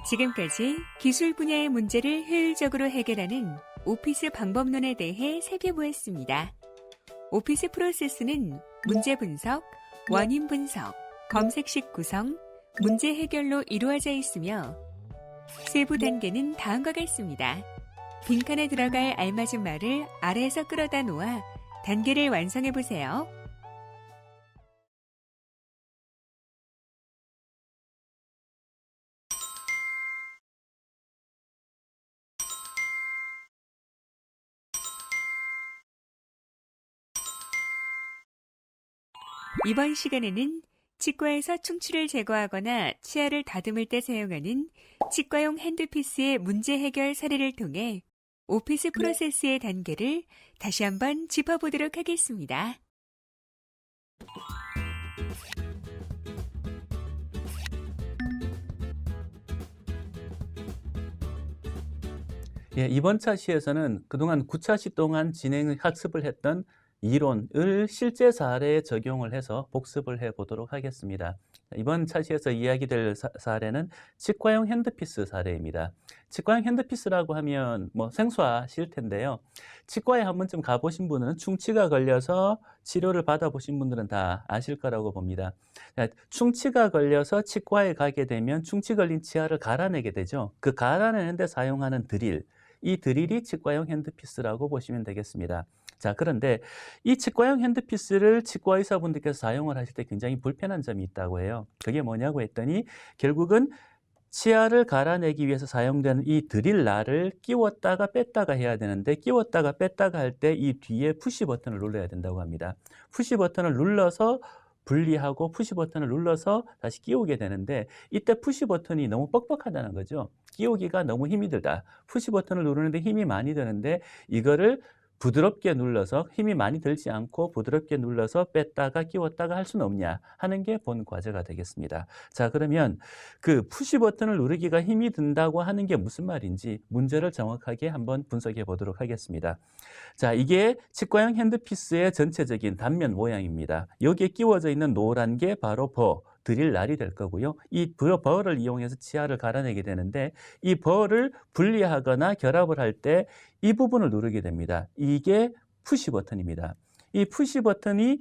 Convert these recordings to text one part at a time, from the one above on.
지금까지 기술 분야의 문제를 효율적으로 해결하는 오피스 방법론에 대해 살펴보았습니다. 오피스 프로세스는 문제 분석, 원인 분석, 검색식 구성, 문제 해결로 이루어져 있으며 세부 단계는 다음과 같습니다. 빈칸에 들어갈 알맞은 말을 아래에서 끌어다 놓아 단계를 완성해 보세요. 이번 시간에는 치과에서 충치를 제거하거나 치아를 다듬을 때 사용하는 치과용 핸드피스의 문제 해결 사례를 통해 오피스 프로세스의 단계를 다시 한번 짚어보도록 하겠습니다. 이번 차 시에서는 그동안 9차 시 동안 학습을 했던 이론을 실제 사례에 적용을 해서 복습을 해보도록 하겠습니다. 이번 차시에서 이야기될 사례는 치과용 핸드피스 사례입니다. 치과용 핸드피스라고 하면 생소하실 텐데요. 치과에 한 번쯤 가보신 분은 충치가 걸려서 치료를 받아보신 분들은 다 아실 거라고 봅니다. 충치가 걸려서 치과에 가게 되면 충치 걸린 치아를 갈아내게 되죠. 그 갈아내는 데 사용하는 드릴, 이 드릴이 치과용 핸드피스라고 보시면 되겠습니다. 자, 그런데 이 치과용 핸드피스를 치과 의사분들께서 사용을 하실 때 굉장히 불편한 점이 있다고 해요. 그게 뭐냐고 했더니 결국은 치아를 갈아내기 위해서 사용되는 이 드릴날을 끼웠다가 뺐다가 해야 되는데 끼웠다가 뺐다가 할 때 이 뒤에 푸시 버튼을 눌러야 된다고 합니다. 푸시 버튼을 눌러서 분리하고 푸시 버튼을 눌러서 다시 끼우게 되는데 이때 푸시 버튼이 너무 뻑뻑하다는 거죠. 끼우기가 너무 힘이 들다. 푸시 버튼을 누르는데 힘이 많이 드는데 이거를 부드럽게 눌러서 힘이 많이 들지 않고 부드럽게 눌러서 뺐다가 끼웠다가 할 수는 없냐 하는 게 본 과제가 되겠습니다. 자, 그러면 그 푸시 버튼을 누르기가 힘이 든다고 하는 게 무슨 말인지 문제를 정확하게 한번 분석해 보도록 하겠습니다. 자, 이게 치과용 핸드피스의 전체적인 단면 모양입니다. 여기에 끼워져 있는 노란 게 바로 드릴 날이 될 거고요. 이 버를 이용해서 치아를 갈아내게 되는데 이 버를 분리하거나 결합을 할 때 이 부분을 누르게 됩니다. 이게 푸시 버튼입니다. 이 푸시 버튼이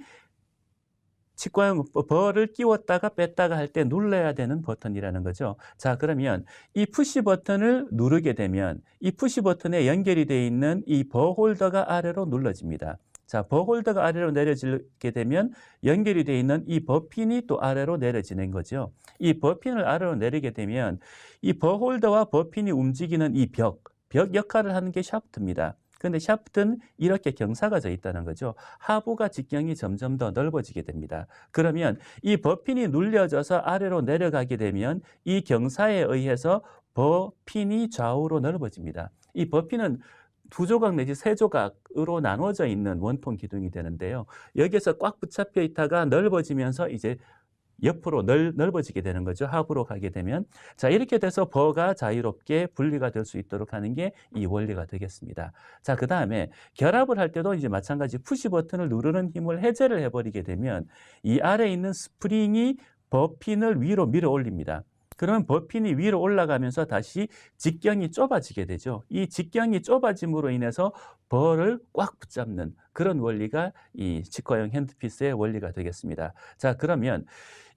치과용 버를 끼웠다가 뺐다가 할 때 눌러야 되는 버튼이라는 거죠. 자, 그러면 이 푸시 버튼을 누르게 되면 이 푸시 버튼에 연결이 되어 있는 이 버 홀더가 아래로 눌러집니다. 자, 버 홀더가 아래로 내려지게 되면 연결이 되어 있는 이 버핀이 또 아래로 내려지는 거죠. 이 버핀을 아래로 내리게 되면 이 버 홀더와 버핀이 움직이는 이 벽 역할을 하는 게 샤프트입니다. 그런데 샤프트는 이렇게 경사가 져 있다는 거죠. 하부가 직경이 점점 더 넓어지게 됩니다. 그러면 이 버핀이 눌려져서 아래로 내려가게 되면 이 경사에 의해서 버핀이 좌우로 넓어집니다. 이 버핀은 두 조각 내지 세 조각으로 나눠져 있는 원통 기둥이 되는데요. 여기에서 꽉 붙잡혀 있다가 넓어지면서 이제 옆으로 넓어지게 되는 거죠. 하부로 가게 되면. 자, 이렇게 돼서 버가 자유롭게 분리가 될 수 있도록 하는 게 이 원리가 되겠습니다. 자, 그 다음에 결합을 할 때도 이제 마찬가지 푸시 버튼을 누르는 힘을 해제를 해버리게 되면 이 아래에 있는 스프링이 버핀을 위로 밀어 올립니다. 그러면 버핀이 위로 올라가면서 다시 직경이 좁아지게 되죠. 이 직경이 좁아짐으로 인해서 버를 꽉 붙잡는 그런 원리가 이 치과용 핸드피스의 원리가 되겠습니다. 자, 그러면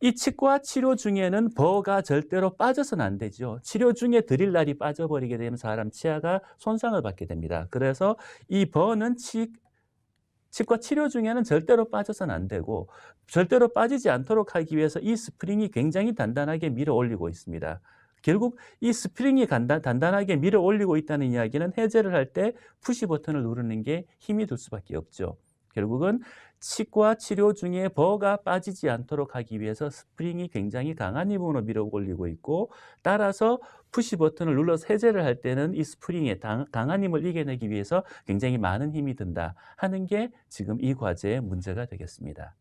이 치과 치료 중에는 버가 절대로 빠져서는 안 되죠. 치료 중에 드릴날이 빠져버리게 되면 사람 치아가 손상을 받게 됩니다. 그래서 이 버는 치과 치료 중에는 절대로 빠져서는 안 되고 절대로 빠지지 않도록 하기 위해서 이 스프링이 굉장히 단단하게 밀어 올리고 있습니다. 결국 이 스프링이 단단하게 밀어 올리고 있다는 이야기는 해제를 할 때 푸시 버튼을 누르는 게 힘이 들 수밖에 없죠. 결국은 치과 치료 중에 버가 빠지지 않도록 하기 위해서 스프링이 굉장히 강한 힘으로 밀어 올리고 있고 따라서 푸시 버튼을 눌러서 해제를 할 때는 이 스프링의 강한 힘을 이겨내기 위해서 굉장히 많은 힘이 든다 하는 게 지금 이 과제의 문제가 되겠습니다.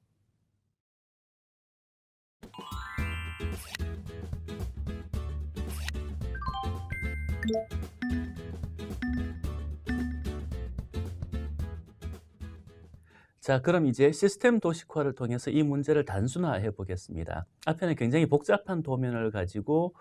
자, 그럼 이제 시스템 도식화를 통해서 이 문제를 단순화해 보겠습니다. 앞에는 굉장히 복잡한 도면을 가지고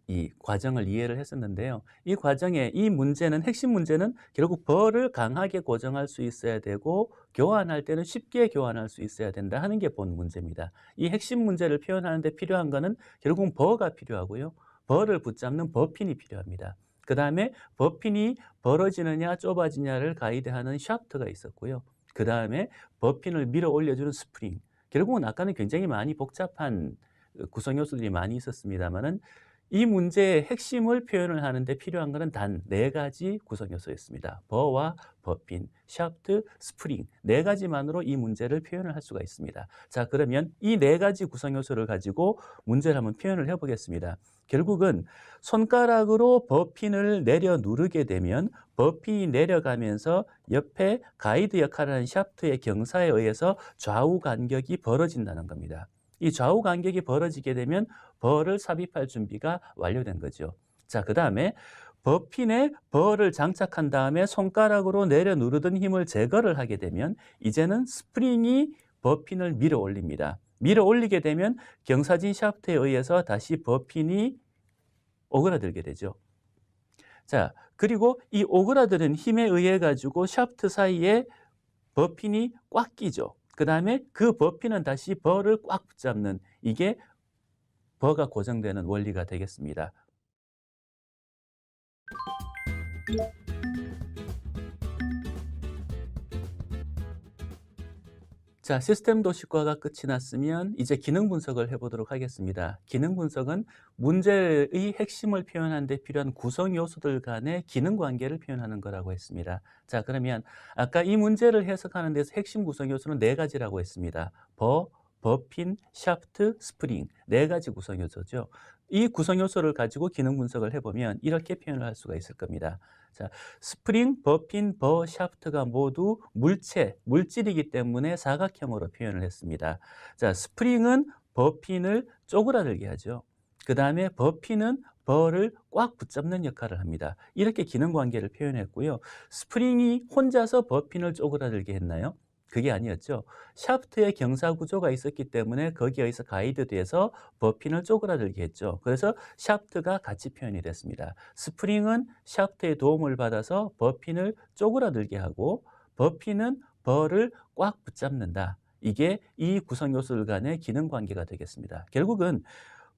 이 과정을 이해를 했었는데요. 이 과정에 이 문제는 핵심 문제는 결국 벌을 강하게 고정할 수 있어야 되고 교환할 때는 쉽게 교환할 수 있어야 된다 하는 게 본 문제입니다. 이 핵심 문제를 표현하는 데 필요한 거는 결국 버가 필요하고요. 벌을 붙잡는 버핀이 필요합니다. 그 다음에 버핀이 벌어지느냐 좁아지냐를 가이드하는 샤프트가 있었고요. 그 다음에 버핀을 밀어 올려주는 스프링. 결국은 아까는 굉장히 많이 복잡한 구성 요소들이 많이 있었습니다만은 이 문제의 핵심을 표현을 하는데 필요한 것은 단 4가지 구성 요소였습니다. 버와 버핀, 샤프트, 스프링 4가지만으로 이 문제를 표현을 할 수가 있습니다. 자, 그러면 이 4가지 구성 요소를 가지고 문제를 한번 표현을 해보겠습니다. 결국은 손가락으로 버핀을 내려 누르게 되면 버핀이 내려가면서 옆에 가이드 역할을 하는 샤프트의 경사에 의해서 좌우 간격이 벌어진다는 겁니다. 이 좌우 간격이 벌어지게 되면 벌을 삽입할 준비가 완료된 거죠. 자, 그 다음에 버핀에 벌을 장착한 다음에 손가락으로 내려 누르던 힘을 제거를 하게 되면 이제는 스프링이 버핀을 밀어 올립니다. 밀어 올리게 되면 경사진 샤프트에 의해서 다시 버핀이 오그라들게 되죠. 자, 그리고 이 오그라드는 힘에 의해 가지고 샤프트 사이에 버핀이 꽉 끼죠. 그 다음에 그 버핀은 다시 벌을 꽉 붙잡는 이게 버가 고정되는 원리가 되겠습니다. 자, 시스템 도식화가 끝이 났으면 이제 기능 분석을 해보도록 하겠습니다. 기능 분석은 문제의 핵심을 표현하는 데 필요한 구성 요소들 간의 기능 관계를 표현하는 거라고 했습니다. 자, 그러면 아까 이 문제를 해석하는 데서 핵심 구성 요소는 4가지라고 했습니다. 버핀, 샤프트, 스프링 4가지 구성 요소죠. 이 구성 요소를 가지고 기능 분석을 해보면 이렇게 표현을 할 수가 있을 겁니다. 자, 스프링, 버핀, 샤프트가 모두 물질이기 때문에 사각형으로 표현을 했습니다. 자, 스프링은 버핀을 쪼그라들게 하죠. 그 다음에 버핀은 벌을 꽉 붙잡는 역할을 합니다. 이렇게 기능 관계를 표현했고요. 스프링이 혼자서 버핀을 쪼그라들게 했나요? 그게 아니었죠. 샤프트의 경사 구조가 있었기 때문에 거기에 의해서 가이드돼서 버핀을 쪼그라들게 했죠. 그래서 샤프트가 같이 표현이 됐습니다. 스프링은 샤프트의 도움을 받아서 버핀을 쪼그라들게 하고 버핀은 벌을 꽉 붙잡는다. 이게 이 구성 요소들 간의 기능 관계가 되겠습니다. 결국은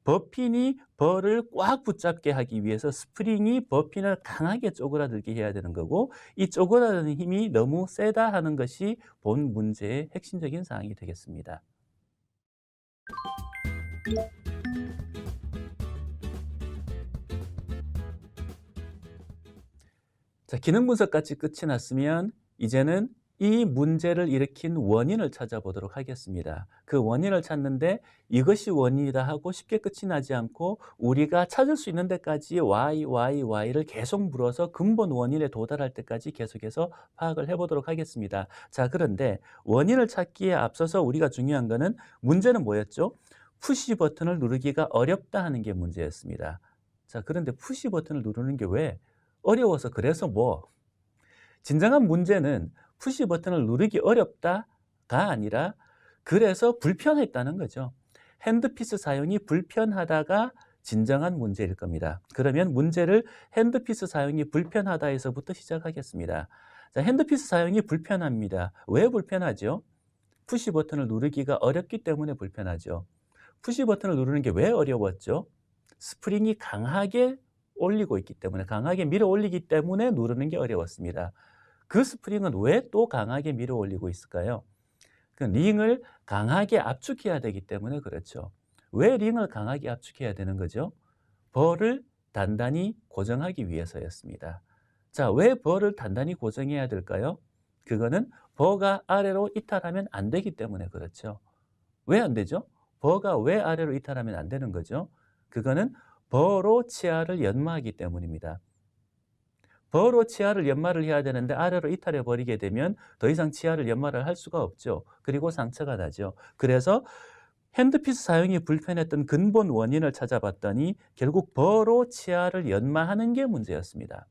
버핀이 벌을 꽉 붙잡게 하기 위해서 스프링이 버핀을 강하게 쪼그라들게 해야 되는 거고 이 쪼그라드는 힘이 너무 세다 하는 것이 본 문제의 핵심적인 사항이 되겠습니다. 자, 기능 분석까지 끝이 났으면 이제는 이 문제를 일으킨 원인을 찾아보도록 하겠습니다. 그 원인을 찾는데 이것이 원인이다 하고 쉽게 끝이 나지 않고 우리가 찾을 수 있는 데까지 Y를 계속 물어서 근본 원인에 도달할 때까지 계속해서 파악을 해보도록 하겠습니다. 자, 그런데 원인을 찾기에 앞서서 우리가 중요한 거는 문제는 뭐였죠? 푸시 버튼을 누르기가 어렵다 하는 게 문제였습니다. 자, 그런데 푸시 버튼을 누르는 게 왜? 어려워서 그래서 뭐? 진정한 문제는 푸시 버튼을 누르기 어렵다가 아니라 그래서 불편했다는 거죠. 핸드피스 사용이 불편하다가 진정한 문제일 겁니다. 그러면 문제를 핸드피스 사용이 불편하다에서부터 시작하겠습니다. 자, 핸드피스 사용이 불편합니다. 왜 불편하죠? 푸시 버튼을 누르기가 어렵기 때문에 불편하죠. 푸시 버튼을 누르는 게 왜 어려웠죠? 스프링이 강하게 올리고 있기 때문에, 강하게 밀어 올리기 때문에 누르는 게 어려웠습니다. 그 스프링은 왜 또 강하게 밀어 올리고 있을까요? 그 링을 강하게 압축해야 되기 때문에 그렇죠. 왜 링을 강하게 압축해야 되는 거죠? 벌을 단단히 고정하기 위해서였습니다. 자, 왜 벌을 단단히 고정해야 될까요? 그거는 버가 아래로 이탈하면 안 되기 때문에 그렇죠. 왜 안 되죠? 버가 왜 아래로 이탈하면 안 되는 거죠? 그거는 버로 치아를 연마하기 때문입니다. 버로 치아를 연마를 해야 되는데 아래로 이탈해 버리게 되면 더 이상 치아를 연마를 할 수가 없죠. 그리고 상처가 나죠. 그래서 핸드피스 사용이 불편했던 근본 원인을 찾아봤더니 결국 버로 치아를 연마하는 게 문제였습니다.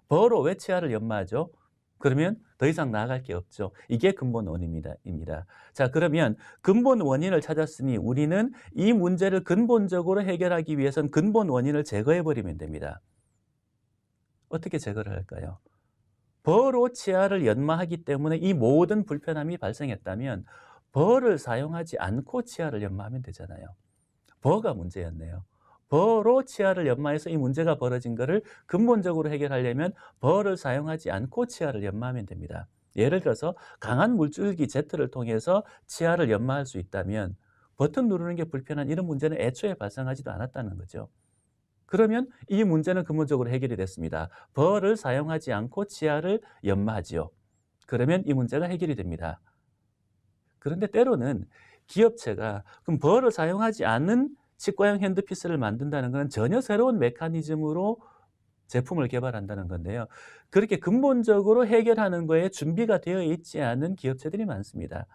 버로 왜 치아를 연마하죠? 그러면 더 이상 나아갈 게 없죠. 이게 근본 원인입니다. 자, 그러면 근본 원인을 찾았으니 우리는 이 문제를 근본적으로 해결하기 위해선 근본 원인을 제거해 버리면 됩니다. 어떻게 제거를 할까요? 버로 치아를 연마하기 때문에 이 모든 불편함이 발생했다면 버를 사용하지 않고 치아를 연마하면 되잖아요. 버가 문제였네요. 버로 치아를 연마해서 이 문제가 벌어진 것을 근본적으로 해결하려면 버를 사용하지 않고 치아를 연마하면 됩니다. 예를 들어서 강한 물줄기 Z를 통해서 치아를 연마할 수 있다면 버튼 누르는 게 불편한 이런 문제는 애초에 발생하지도 않았다는 거죠. 그러면 이 문제는 근본적으로 해결이 됐습니다. 버를 사용하지 않고 치아를 연마하지요. 그러면 이 문제가 해결이 됩니다. 그런데 때로는 기업체가 그럼 버를 사용하지 않는 치과용 핸드피스를 만든다는 것은 전혀 새로운 메커니즘으로 제품을 개발한다는 건데요. 그렇게 근본적으로 해결하는 거에 준비가 되어 있지 않은 기업체들이 많습니다.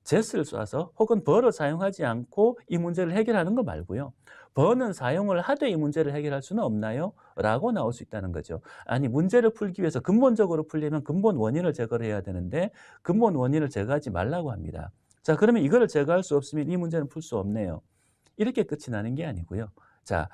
제스를 쏴서 혹은 버를 사용하지 않고 이 문제를 해결하는 거 말고요. 버는 사용을 하되 이 문제를 해결할 수는 없나요? 라고 나올 수 있다는 거죠. 아니, 문제를 풀기 위해서 근본적으로 풀려면 근본 원인을 제거를 해야 되는데 근본 원인을 제거하지 말라고 합니다. 자, 그러면 이거를 제거할 수 없으면 이 문제는 풀 수 없네요. 이렇게 끝이 나는 게 아니고요. 자,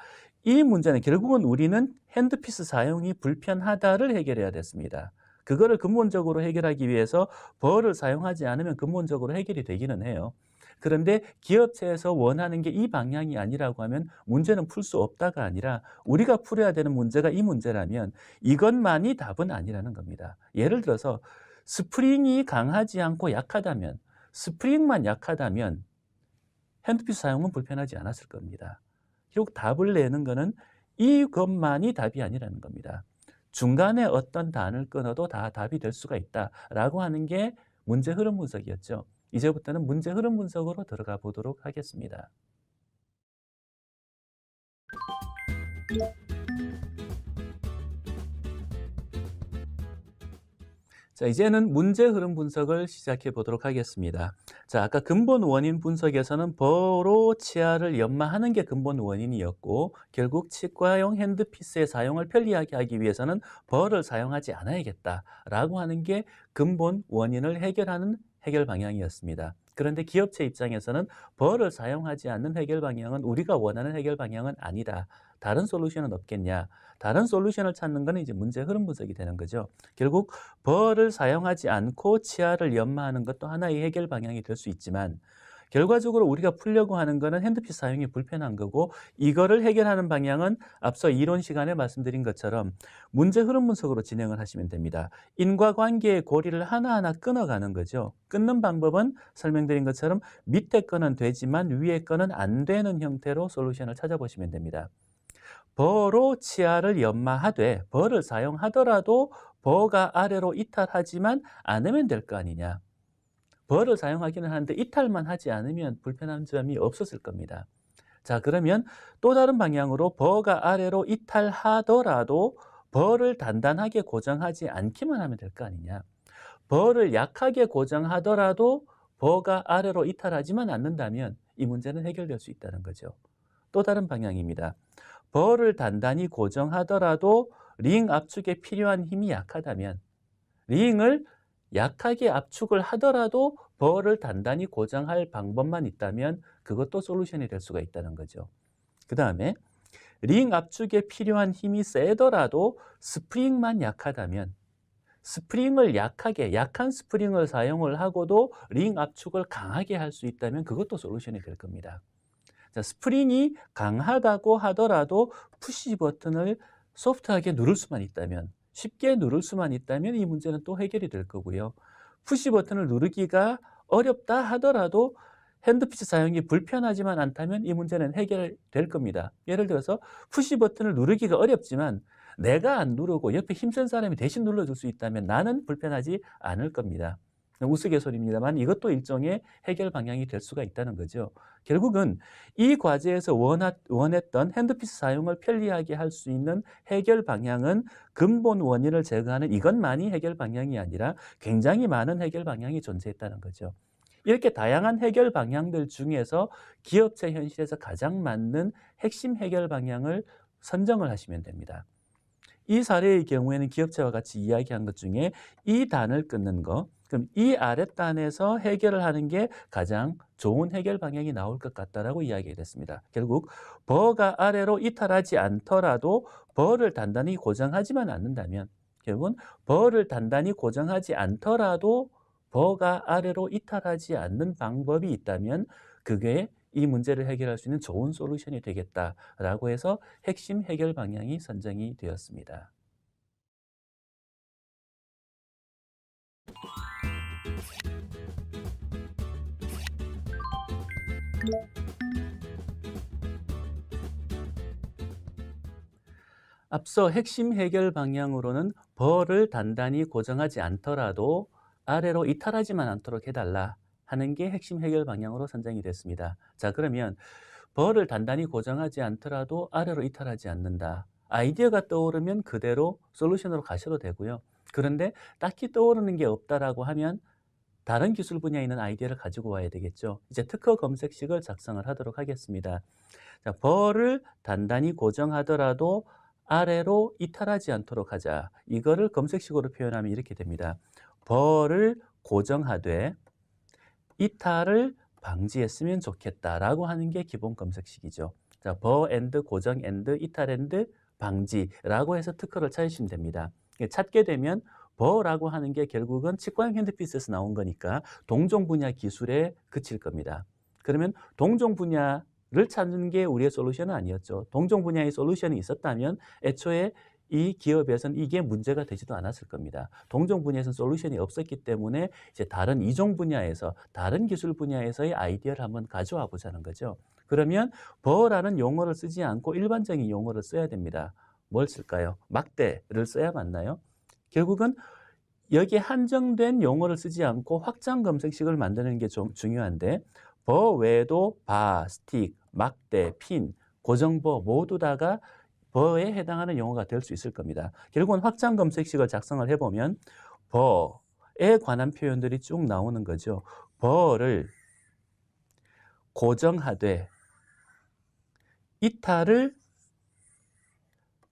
이 문제는 결국은 우리는 핸드피스 사용이 불편하다를 해결해야 됐습니다. 그거를 근본적으로 해결하기 위해서 버를 사용하지 않으면 근본적으로 해결이 되기는 해요. 그런데 기업체에서 원하는 게 이 방향이 아니라고 하면 문제는 풀 수 없다가 아니라 우리가 풀어야 되는 문제가 이 문제라면 이것만이 답은 아니라는 겁니다. 예를 들어서 스프링이 강하지 않고 약하다면, 스프링만 약하다면 핸드피스 사용은 불편하지 않았을 겁니다. 결국 답을 내는 것은 이것만이 답이 아니라는 겁니다. 중간에 어떤 단을 끊어도 다 답이 될 수가 있다라고 하는 게 문제 흐름 분석이었죠. 이제부터는 문제 흐름 분석으로 들어가 보도록 하겠습니다. 자, 이제는 문제 흐름 분석을 시작해 보도록 하겠습니다. 자, 아까 근본 원인 분석에서는 버로 치아를 연마하는 게 근본 원인이었고 결국 치과용 핸드피스의 사용을 편리하게 하기 위해서는 버를 사용하지 않아야겠다라고 하는 게 근본 원인을 해결하는 해결 방향이었습니다. 그런데 기업체 입장에서는 버를 사용하지 않는 해결 방향은 우리가 원하는 해결 방향은 아니다. 다른 솔루션은 없겠냐? 다른 솔루션을 찾는 것은 이제 문제 흐름 분석이 되는 거죠. 결국 버를 사용하지 않고 치아를 연마하는 것도 하나의 해결 방향이 될 수 있지만 결과적으로 우리가 풀려고 하는 것은 핸드피스 사용이 불편한 거고 이거를 해결하는 방향은 앞서 이론 시간에 말씀드린 것처럼 문제 흐름 분석으로 진행을 하시면 됩니다. 인과관계의 고리를 하나하나 끊어가는 거죠. 끊는 방법은 설명드린 것처럼 밑에 거는 되지만 위에 거는 안 되는 형태로 솔루션을 찾아보시면 됩니다. 버로 치아를 연마하되 버를 사용하더라도 버가 아래로 이탈하지만 않으면 될 거 아니냐. 버를 사용하기는 하는데 이탈만 하지 않으면 불편한 점이 없었을 겁니다. 자, 그러면 또 다른 방향으로 버가 아래로 이탈하더라도 버를 단단하게 고정하지 않기만 하면 될 거 아니냐. 버를 약하게 고정하더라도 버가 아래로 이탈하지만 않는다면 이 문제는 해결될 수 있다는 거죠. 또 다른 방향입니다. 버를 단단히 고정하더라도 링 압축에 필요한 힘이 약하다면 링을 약하게 압축을 하더라도 버를 단단히 고정할 방법만 있다면 그것도 솔루션이 될 수가 있다는 거죠. 그 다음에 링 압축에 필요한 힘이 세더라도 스프링만 약하다면 스프링을 약한 스프링을 사용을 하고도 링 압축을 강하게 할 수 있다면 그것도 솔루션이 될 겁니다. 자, 스프링이 강하다고 하더라도 푸시 버튼을 소프트하게 누를 수만 있다면 쉽게 누를 수만 있다면 이 문제는 또 해결이 될 거고요. 푸시 버튼을 누르기가 어렵다 하더라도 핸드피스 사용이 불편하지만 않다면 이 문제는 해결될 겁니다. 예를 들어서 푸시 버튼을 누르기가 어렵지만 내가 안 누르고 옆에 힘센 사람이 대신 눌러줄 수 있다면 나는 불편하지 않을 겁니다. 우스갯소리입니다만 이것도 일종의 해결 방향이 될 수가 있다는 거죠. 결국은 이 과제에서 원했던 핸드피스 사용을 편리하게 할 수 있는 해결 방향은 근본 원인을 제거하는 이것만이 해결 방향이 아니라 굉장히 많은 해결 방향이 존재했다는 거죠. 이렇게 다양한 해결 방향들 중에서 기업체 현실에서 가장 맞는 핵심 해결 방향을 선정을 하시면 됩니다. 이 사례의 경우에는 기업체와 같이 이야기한 것 중에 이 단을 끊는 거, 그럼 이 아랫단에서 해결을 하는 게 가장 좋은 해결 방향이 나올 것 같다라고 이야기가 됐습니다. 결국 버가 아래로 이탈하지 않더라도 버를 단단히 고정하지만 않는다면, 결국은 버를 단단히 고정하지 않더라도 버가 아래로 이탈하지 않는 방법이 있다면 그게 이 문제를 해결할 수 있는 좋은 솔루션이 되겠다라고 해서 핵심 해결 방향이 선정이 되었습니다. 앞서 핵심 해결 방향으로는 벌을 단단히 고정하지 않더라도 아래로 이탈하지만 않도록 해달라 하는 게 핵심 해결 방향으로 선정이 됐습니다. 자, 그러면 벌을 단단히 고정하지 않더라도 아래로 이탈하지 않는다. 아이디어가 떠오르면 그대로 솔루션으로 가셔도 되고요. 그런데 딱히 떠오르는 게 없다라고 하면 다른 기술 분야에 있는 아이디어를 가지고 와야 되겠죠. 이제 특허 검색식을 작성을 하도록 하겠습니다. 자, 벌을 단단히 고정하더라도 아래로 이탈하지 않도록 하자. 이거를 검색식으로 표현하면 이렇게 됩니다. 벌을 고정하되 이탈을 방지했으면 좋겠다라고 하는 게 기본 검색식이죠. 자, 버 앤드 고정 앤드 이탈 앤드 방지라고 해서 특허를 찾으시면 됩니다. 찾게 되면 버라고 하는 게 결국은 치과형 핸드피스에서 나온 거니까 동종 분야 기술에 그칠 겁니다. 그러면 동종 분야를 찾는 게 우리의 솔루션은 아니었죠. 동종 분야의 솔루션이 있었다면 애초에 이 기업에서는 이게 문제가 되지도 않았을 겁니다. 동종 분야에서는 솔루션이 없었기 때문에 이제 다른 이종 분야에서, 다른 기술 분야에서의 아이디어를 한번 가져와 보자는 거죠. 그러면 버라는 용어를 쓰지 않고 일반적인 용어를 써야 됩니다. 뭘 쓸까요? 막대를 써야 맞나요? 결국은 여기에 한정된 용어를 쓰지 않고 확장 검색식을 만드는 게 좀 중요한데, 버 외에도 바, 스틱, 막대, 핀, 고정버 모두 다가 버에 해당하는 용어가 될 수 있을 겁니다. 결국은 확장 검색식을 작성을 해보면 버에 관한 표현들이 쭉 나오는 거죠. 버를 고정하되 이탈을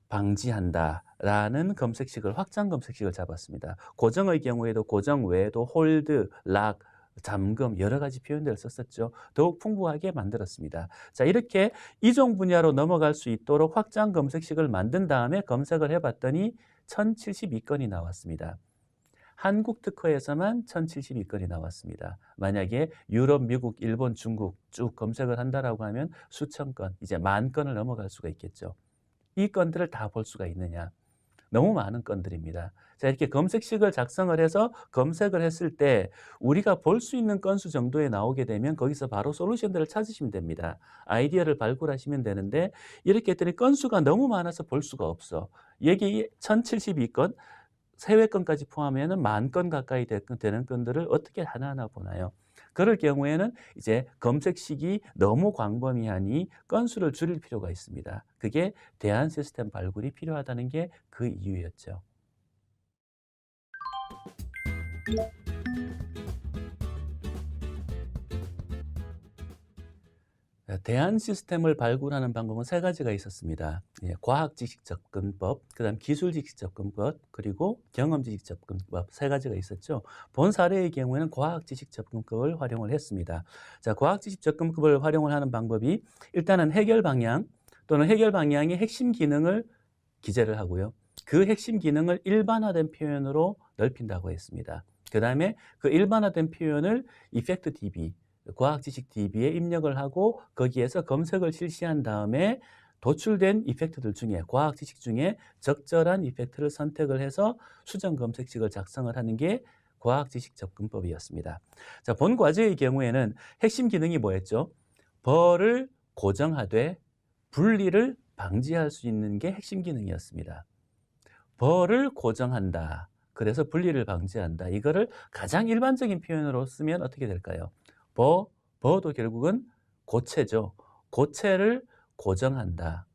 방지한다 라는 검색식을, 확장 검색식을 잡았습니다. 고정의 경우에도 고정 외에도 홀드, 락, 잠금 여러 가지 표현들을 썼었죠. 더욱 풍부하게 만들었습니다. 자, 이렇게 이종 분야로 넘어갈 수 있도록 확장 검색식을 만든 다음에 검색을 해봤더니 1072건이 나왔습니다. 한국 특허에서만 1072건이 나왔습니다. 만약에 유럽, 미국, 일본, 중국 쭉 검색을 한다라고 하면 수천 건, 이제 10,000건을 넘어갈 수가 있겠죠. 이 건들을 다 볼 수가 있느냐? 너무 많은 건들입니다. 자, 이렇게 검색식을 작성을 해서 검색을 했을 때 우리가 볼 수 있는 건수 정도에 나오게 되면 거기서 바로 솔루션들을 찾으시면 됩니다. 아이디어를 발굴하시면 되는데, 이렇게 했더니 건수가 너무 많아서 볼 수가 없어. 여기 1072건, 해외 건까지 포함하면 10,000건 가까이 되는 건들을 어떻게 하나하나 보나요? 그럴 경우에는 이제 검색식이 너무 광범위하니 건수를 줄일 필요가 있습니다. 그게 대안 시스템 발굴이 필요하다는 게 그 이유였죠. 대안 시스템을 발굴하는 방법은 세 가지가 있었습니다. 과학 지식 접근법, 그다음 기술 지식 접근법, 그리고 경험 지식 접근법 세 가지가 있었죠. 본 사례의 경우에는 과학 지식 접근법을 활용을 했습니다. 자, 과학 지식 접근법을 활용을 하는 방법이 일단은 해결 방향 또는 해결 방향의 핵심 기능을 기재를 하고요. 그 핵심 기능을 일반화된 표현으로 넓힌다고 했습니다. 그다음에 그 일반화된 표현을 이펙트 DB, 과학 지식 DB에 입력을 하고 거기에서 검색을 실시한 다음에 도출된 이펙트들 중에, 과학 지식 중에 적절한 이펙트를 선택을 해서 수정 검색식을 작성을 하는 게 과학 지식 접근법이었습니다. 자, 본 과제의 경우에는 핵심 기능이 뭐였죠? 벌을 고정하되 분리를 방지할 수 있는 게 핵심 기능이었습니다. 벌을 고정한다. 그래서 분리를 방지한다. 이거를 가장 일반적인 표현으로 쓰면 어떻게 될까요? 버도 결국은 고체죠. 고체를 고정한다.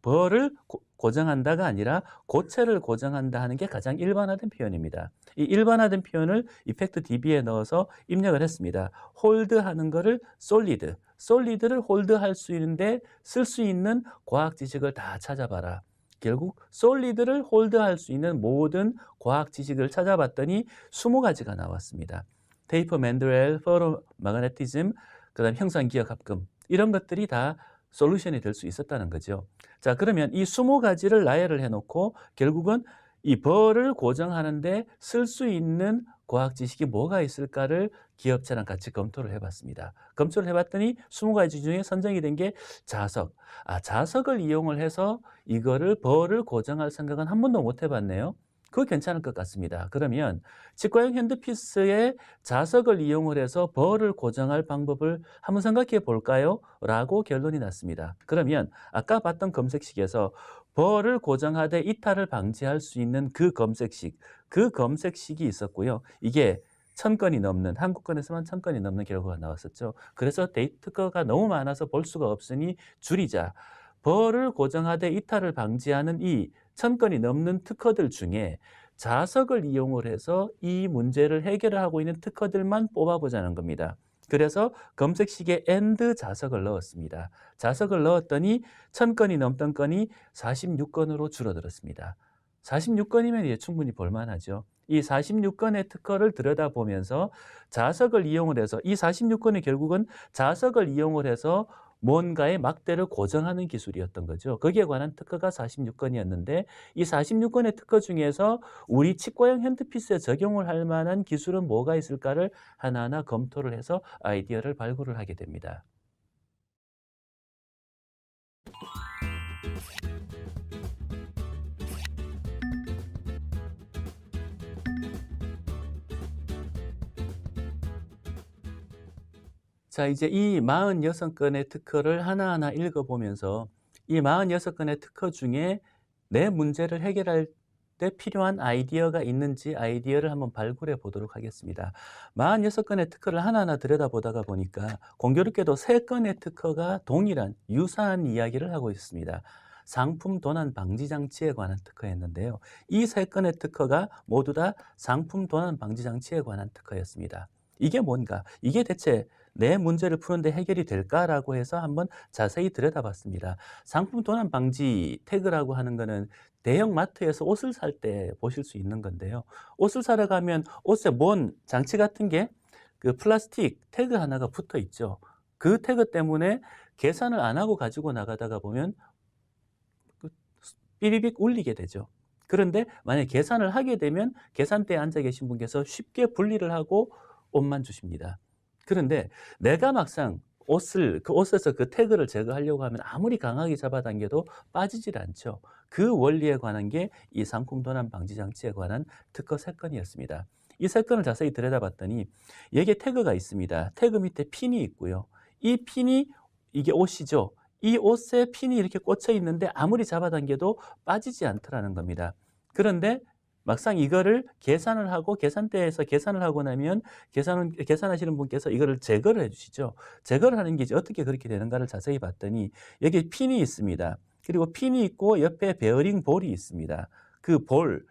벌을 고정한다가 아니라 고체를 고정한다 하는 게 가장 일반화된 표현입니다. 이 일반화된 표현을 이펙트 DB에 넣어서 입력을 했습니다. 홀드하는 거를 솔리드를 홀드할 수 있는데 쓸 수 있는 과학 지식을 다 찾아봐라. 결국 솔리드를 홀드할 수 있는 모든 과학 지식을 찾아봤더니 20가지가 나왔습니다. 테이퍼 맨드렐, 페로마그네티즘, 그다음 형상기억합금 이런 것들이 다 솔루션이 될 수 있었다는 거죠. 자, 그러면 이 20가지를 나열을 해놓고 결국은 이 벌을 고정하는데 쓸 수 있는 과학 지식이 뭐가 있을까를 기업체랑 같이 검토를 해봤습니다. 검토를 해봤더니 20가지 중에 선정이 된 게 자석. 자석을 이용을 해서 이거를 벌을 고정할 생각은 한 번도 못 해봤네요. 그거 괜찮을 것 같습니다. 그러면 치과형 핸드피스에 자석을 이용을 해서 벌을 고정할 방법을 한번 생각해 볼까요? 라고 결론이 났습니다. 그러면 아까 봤던 검색식에서 벌을 고정하되 이탈을 방지할 수 있는 그 검색식이 있었고요. 이게 1000건이 넘는, 한국권에서만 1000건이 넘는 결과가 나왔었죠. 그래서 데이터가 너무 많아서 볼 수가 없으니 줄이자. 벌을 고정하되 이탈을 방지하는 이 1000건이 넘는 특허들 중에 자석을 이용을 해서 이 문제를 해결하고 있는 특허들만 뽑아보자는 겁니다. 그래서 검색식에 AND 자석을 넣었습니다. 자석을 넣었더니 1000건이 넘던 건이 46건으로 줄어들었습니다. 46건이면 이제 충분히 볼만하죠. 이 46건의 특허를 들여다보면서 자석을 이용을 해서 이 46건이 결국은 자석을 이용을 해서 뭔가의 막대를 고정하는 기술이었던 거죠. 거기에 관한 특허가 46건이었는데 이 46건의 특허 중에서 우리 치과형 핸드피스에 적용을 할 만한 기술은 뭐가 있을까를 하나하나 검토를 해서 아이디어를 발굴을 하게 됩니다. 자, 이제 이 46건의 특허를 하나하나 읽어보면서 이 46건의 특허 중에 내 문제를 해결할 때 필요한 아이디어가 있는지 아이디어를 한번 발굴해 보도록 하겠습니다. 46건의 특허를 하나하나 들여다보다가 보니까 공교롭게도 3건의 특허가 동일한 유사한 이야기를 하고 있습니다. 상품 도난 방지 장치에 관한 특허였는데요. 이 3건의 특허가 모두 다 상품 도난 방지 장치에 관한 특허였습니다. 이게 뭔가? 이게 대체 내 문제를 푸는데 해결이 될까라고 해서 한번 자세히 들여다봤습니다. 상품 도난 방지 태그라고 하는 거는 대형 마트에서 옷을 살 때 보실 수 있는 건데요. 옷을 사러 가면 옷에 뭔 장치 같은 게 그 플라스틱 태그 하나가 붙어 있죠. 그 태그 때문에 계산을 안 하고 가지고 나가다가 보면 삐리빅 울리게 되죠. 그런데 만약에 계산을 하게 되면 계산대에 앉아 계신 분께서 쉽게 분리를 하고 옷만 주십니다. 그런데 내가 막상 그 옷에서 그 태그를 제거하려고 하면 아무리 강하게 잡아당겨도 빠지질 않죠. 그 원리에 관한 게 이 상품 도난 방지 장치에 관한 특허 3건이었습니다. 이 3건을 자세히 들여다봤더니 여기에 태그가 있습니다. 태그 밑에 핀이 있고요. 이 핀이 이게 옷이죠. 이 옷에 핀이 이렇게 꽂혀 있는데 아무리 잡아당겨도 빠지지 않더라는 겁니다. 그런데 막상 이거를 계산을 하고 계산대에서 계산을 하고 나면 계산하시는 분께서 이거를 제거를 해주시죠. 제거를 하는 게 이제 어떻게 그렇게 되는가를 자세히 봤더니 여기 핀이 있습니다. 그리고 핀이 있고 옆에 베어링 볼이 있습니다. 그 볼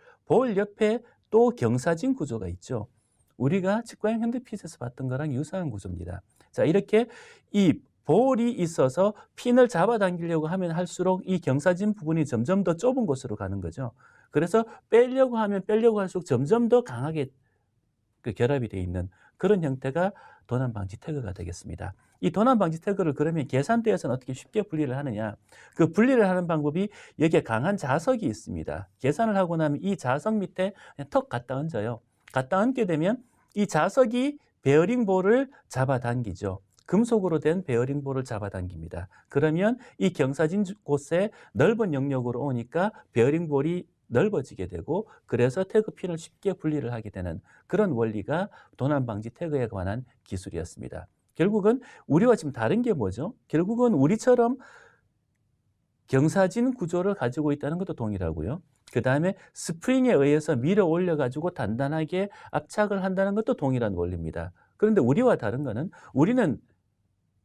옆에 또 경사진 구조가 있죠. 우리가 치과형 핸드피스에서 봤던 거랑 유사한 구조입니다. 자, 이렇게 이 볼이 있어서 핀을 잡아당기려고 하면 할수록 이 경사진 부분이 점점 더 좁은 곳으로 가는 거죠. 그래서 빼려고 하면 빼려고 할수록 점점 더 강하게 결합이 되어 있는 그런 형태가 도난 방지 태그가 되겠습니다. 이 도난 방지 태그를 그러면 계산대에서는 어떻게 쉽게 분리를 하느냐? 그 분리를 하는 방법이 여기에 강한 자석이 있습니다. 계산을 하고 나면 이 자석 밑에 그냥 턱 갖다 얹어요. 갖다 얹게 되면 이 자석이 베어링 볼을 잡아당기죠. 금속으로 된 베어링 볼을 잡아당깁니다. 그러면 이 경사진 곳에 넓은 영역으로 오니까 베어링 볼이 넓어지게 되고 그래서 태그 핀을 쉽게 분리를 하게 되는 그런 원리가 도난 방지 태그에 관한 기술이었습니다. 결국은 우리와 지금 다른 게 뭐죠? 결국은 우리처럼 경사진 구조를 가지고 있다는 것도 동일하고요. 그 다음에 스프링에 의해서 밀어 올려가지고 단단하게 압착을 한다는 것도 동일한 원리입니다. 그런데 우리와 다른 거는 우리는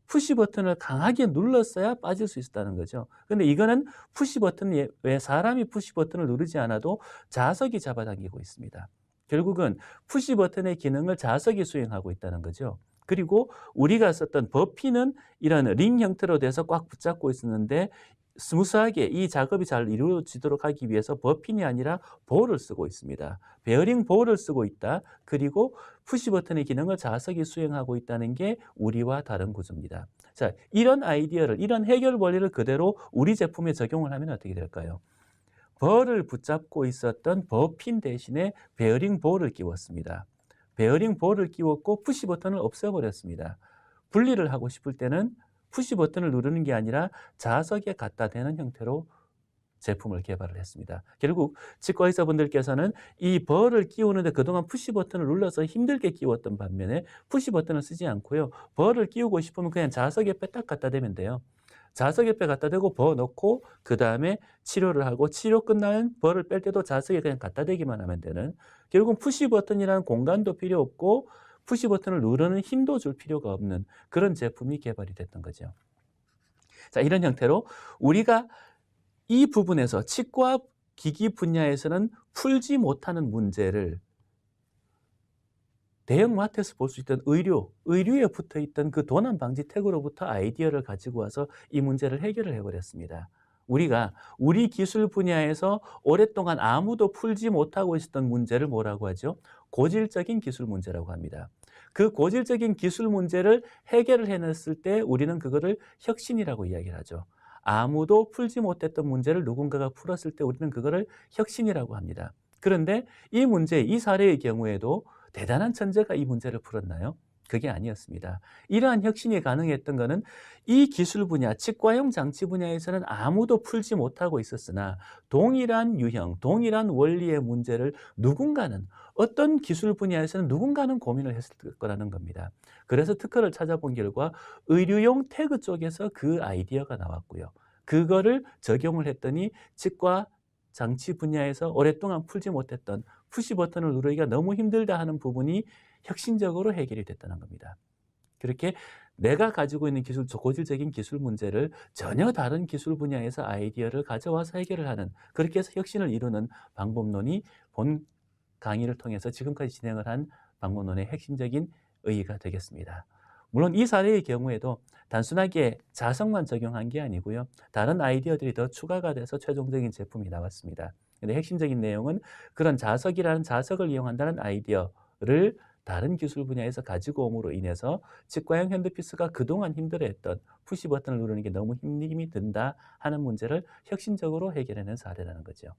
푸시 버튼을 강하게 눌렀어야 빠질 수 있었다는 거죠. 근데 이거는 푸시 버튼 왜 사람이 푸시 버튼을 누르지 않아도 자석이 잡아당기고 있습니다. 결국은 푸시 버튼의 기능을 자석이 수행하고 있다는 거죠. 그리고 우리가 썼던 버피는 이런 링 형태로 돼서 꽉 붙잡고 있었는데 스무스하게 이 작업이 잘 이루어지도록 하기 위해서 버핀이 아니라 볼을 쓰고 있습니다. 베어링 볼을 쓰고 있다. 그리고 푸시 버튼의 기능을 자석이 수행하고 있다는 게 우리와 다른 구조입니다. 자, 이런 아이디어를, 이런 해결 원리를 그대로 우리 제품에 적용을 하면 어떻게 될까요? 벌을 붙잡고 있었던 버핀 대신에 베어링 볼을 끼웠습니다. 베어링 볼을 끼웠고 푸시 버튼을 없애버렸습니다. 분리를 하고 싶을 때는 푸시 버튼을 누르는 게 아니라 자석에 갖다 대는 형태로 제품을 개발을 했습니다. 결국 치과 의사분들께서는 이 벌을 끼우는데 그동안 푸시 버튼을 눌러서 힘들게 끼웠던 반면에 푸시 버튼을 쓰지 않고요. 벌을 끼우고 싶으면 그냥 자석 옆에 딱 갖다 대면 돼요. 자석 옆에 갖다 대고 벌 넣고 그 다음에 치료를 하고 치료 끝나면 벌을 뺄 때도 자석에 그냥 갖다 대기만 하면 되는, 결국은 푸시 버튼이라는 공간도 필요 없고 푸시 버튼을 누르는 힘도 줄 필요가 없는 그런 제품이 개발이 됐던 거죠. 자, 이런 형태로 우리가 이 부분에서 치과 기기 분야에서는 풀지 못하는 문제를 대형마트에서 볼 수 있던 의류에 붙어 있던 그 도난 방지 태그로부터 아이디어를 가지고 와서 이 문제를 해결을 해버렸습니다. 우리가 우리 기술 분야에서 오랫동안 아무도 풀지 못하고 있었던 문제를 뭐라고 하죠? 고질적인 기술 문제라고 합니다. 그 고질적인 기술 문제를 해결을 해냈을 때 우리는 그거를 혁신이라고 이야기를 하죠. 아무도 풀지 못했던 문제를 누군가가 풀었을 때 우리는 그거를 혁신이라고 합니다. 그런데 이 문제, 이 사례의 경우에도 대단한 천재가 이 문제를 풀었나요? 그게 아니었습니다. 이러한 혁신이 가능했던 것은 이 기술 분야, 치과용 장치 분야에서는 아무도 풀지 못하고 있었으나 동일한 유형, 동일한 원리의 문제를 누군가는, 어떤 기술 분야에서는 누군가는 고민을 했을 거라는 겁니다. 그래서 특허를 찾아본 결과 의료용 태그 쪽에서 그 아이디어가 나왔고요. 그거를 적용을 했더니 치과 장치 분야에서 오랫동안 풀지 못했던 푸시 버튼을 누르기가 너무 힘들다 하는 부분이 혁신적으로 해결이 됐다는 겁니다. 그렇게 내가 가지고 있는 기술, 고질적인 기술 문제를 전혀 다른 기술 분야에서 아이디어를 가져와서 해결을 하는, 그렇게 해서 혁신을 이루는 방법론이 본 강의를 통해서 지금까지 진행을 한 방법론의 핵심적인 의의가 되겠습니다. 물론 이 사례의 경우에도 단순하게 자석만 적용한 게 아니고요. 다른 아이디어들이 더 추가가 돼서 최종적인 제품이 나왔습니다. 근데 핵심적인 내용은 그런 자석이라는 자석을 이용한다는 아이디어를 다른 기술 분야에서 가지고 옴으로 인해서 치과형 핸드피스가 그동안 힘들어했던 푸시 버튼을 누르는 게 너무 힘이 든다 하는 문제를 혁신적으로 해결해낸 사례라는 거죠.